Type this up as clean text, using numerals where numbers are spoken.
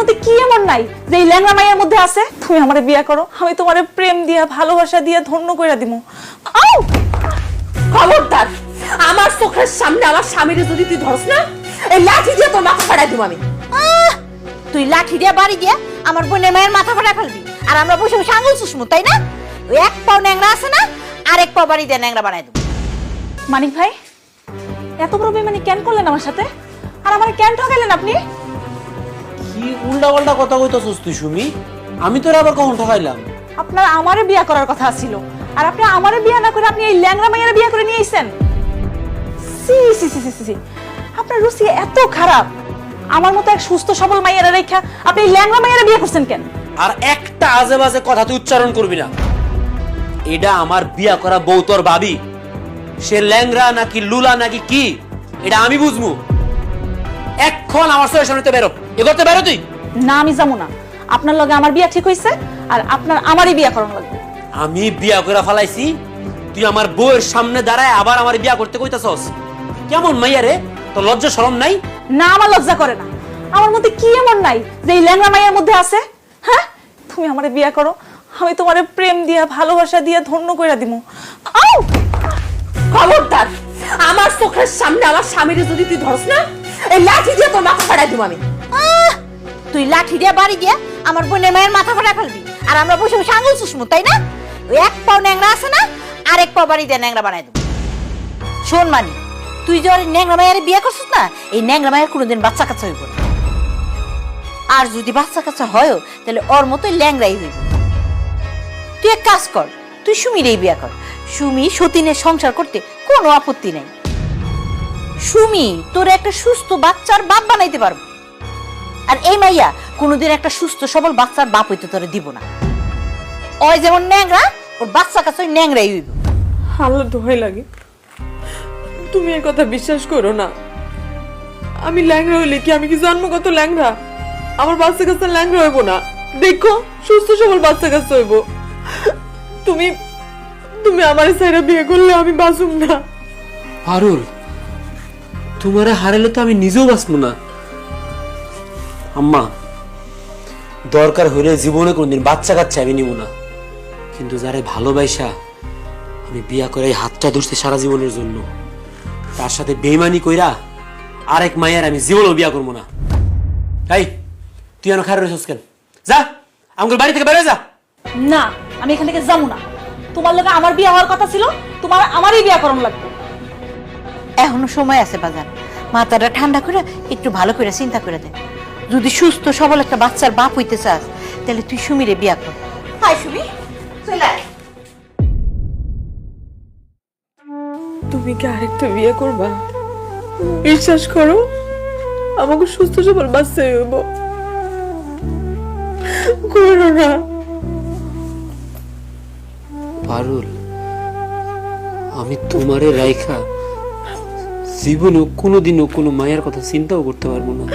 মধ্যে কি এমন নাই যে এই ল্যাংড়া মাইয়ের মধ্যে আছে? তুমি আমারে বিয়া করো, আমি তোমারে প্রেম দিয়া ভালোবাসা দিয়া ধন্য কইরা দিমু। আউ! খবরদার, আমার চোখের সামনে আমার স্বামীর যদি তুই ধরস না, এই লাঠি দিয়ে তোর মাথা ফাটাই দিব আমি। তুই লাঠি দিয়ে বাড়ি দিয়ে আমার বোনের মায়ের মাথা ফাটাই ফেলবি, আর আমরা বসে বসে আঙুল চুষমু, তাই না? ওই এক পাও ন্যাংরা আছে না, আরেক পাও বাড়ি দিয়ে ন্যাংরা বানাই দেবো। মানিক ভাই, এত বড় বেমানি কেন করলেন আমার সাথে? আর আমারে কেন ঠকাইলেন আপনি? কি উল্টা পাল্টা কথা কইতাছস তুই সুমি? আমি তোর আবার কখন ঠকাইলাম? আপনার আমারে বিয়া করার কথা ছিল, আর আপনি আমারে বিয়া না করে আপনি এই ল্যাংড়া মাইয়ারে বিয়া করে নিয়ে আইছেন। সি সি সি সি সি, আপনার রুচি এত খারাপ। আমার মতো এক সুস্থ সবল মাইয়ারে রেখা আপনি এই ল্যাংড়া মাইয়ারে বিয়া করছেন কেন? আর একটা আজে বাজে কথা তুই উচ্চারণ করবি না। এটা আমার বিয়া করা বউ তোর ভাবি। সে ল্যাংরা নাকি লুলা নাকি কি এটা আমি বুঝবো। এখন আমার চোখের সামনে বেরো, এগোতে বেরো তুই। না, আমি যাবো না। আপনার লগে আমার বিয়া ঠিক হইছে, আর আপনার আমারই বিয়া করানো লাগবে। আমি বিয়া করে ফেলাইছি, তুই আমার বউয়ের সামনে দাঁড়ায় আবার আমার বিয়া করতে কইতাছস? কেমন মাইয়া রে, তোর লজ্জা শরম নাই? না, আমার লজ্জা করে না। আমার মধ্যে কি এমন নাই যে এই ল্যাংড়া মাইয়ার মধ্যে আছে? হ্যাঁ, তুমি আমারে বিয়া করো, আমি তোমারে প্রেম দিয়া ভালোবাসা দিয়া ধন্য কইরা দিমু। আউ! খবরদার, আমার চোখের সামনে আমার স্বামীর যদি তুই ধরস না, এই লাঠি দিয়ে তোর মাথা ফাটাই দিব আমি। তুই লাঠি দিয়ে বাড়ি দিয়ে আমার বোনের মায়ের মাথা ফাটাই ফেলবি, আর আমরা বসে বসে আঙুল চুষমু, তাই না? ওই এক পাও ন্যাংরা আছে না, আরেক পাও বাড়ি দিয়ে ন্যাংরা বানাই দেবো। শোন মানি, তুই যে ওর ন্যাংরা মায়ের বিয়ে করছিস না, এই ন্যাংরা মায়ের কোনোদিন বাচ্চা কাচ্চা হইব না। আর যদি বাচ্চা কাচ্চা হয় তাহলে ওর মতো ল্যাংরাই হইব। তুই এক কাজ কর, তুই সুমিরেই বিয়ে কর। সুমি সতীনের সংসার করতে কোনো আপত্তি নাই। সুমি তোর একটা সুস্থ বাচ্চার বাপ বানাইতে পারবো, আর এই মাইয়া কোনোদিন একটা সুস্থ সবল বাচ্চার বাপ হইতে তোরে দিব না। ওই যেমন ন্যাংরা, ওর বাচ্চা কাছে ওই ন্যাংরাই হইব। আল্লাহ দোহাই লাগে, তুমি এই কথা বিশ্বাস করো না। আমি ল্যাংড়া হইলে কি আমি কি জন্মগত ল্যাংড়া? আমার বাচ্চা কাছে ল্যাংড়া হইব না। দেখো, সুস্থ সবল বাচ্চা কাছে হইব। তুমি তুমি আমার সাইরা বিয়ে করলে আমি বাঁচুম না। পারুল, তোমারে হারালে তো আমি নিজেও বাঁচবো না। আম্মা, দরকার হইলে জীবনে কোনদিন বাচ্চা কাচ্চা আমি নিব না, কিন্তু যারে ভালোবাসা আমি বিয়া করে এই হাতটা ধরছি সারা জীবনের জন্য, তার সাথে বেইমানি কইরা আরেক মায়ের আমি জীবনও বিয়া করবো না। তাই তুই এনে খারাপ রয়েছিস কেন? যা, আমাদের বাড়ি থেকে বেরোয় যা। না, আমি এখান থেকে যাবো না। তোমার লগে আমার বিয়া হওয়ার কথা ছিল, তোমার আমারই বিয়া করানো লাগবে। এখনো সময় আছে বাজার, মাথাটা ঠান্ডা করে একটু ভালো করে চিন্তা করে দে। যদি সুস্থ সবল একটা বাচ্চার বাপ হইতে চাস, তাহলে তুই সুমিরে বিয়া কর। হাই সুমি, চলে আয়। তুমি কি আরেকটা বিয়ে করবা? বিশ্বাস করো, আমাকে সুস্থ সবল বাচ্চা হইব। করো না। পারুল, আমি তোমারে রাইখা জীবনেও কোনোদিনও কোনো মায়ের কথা চিন্তাও করতে পারবো না।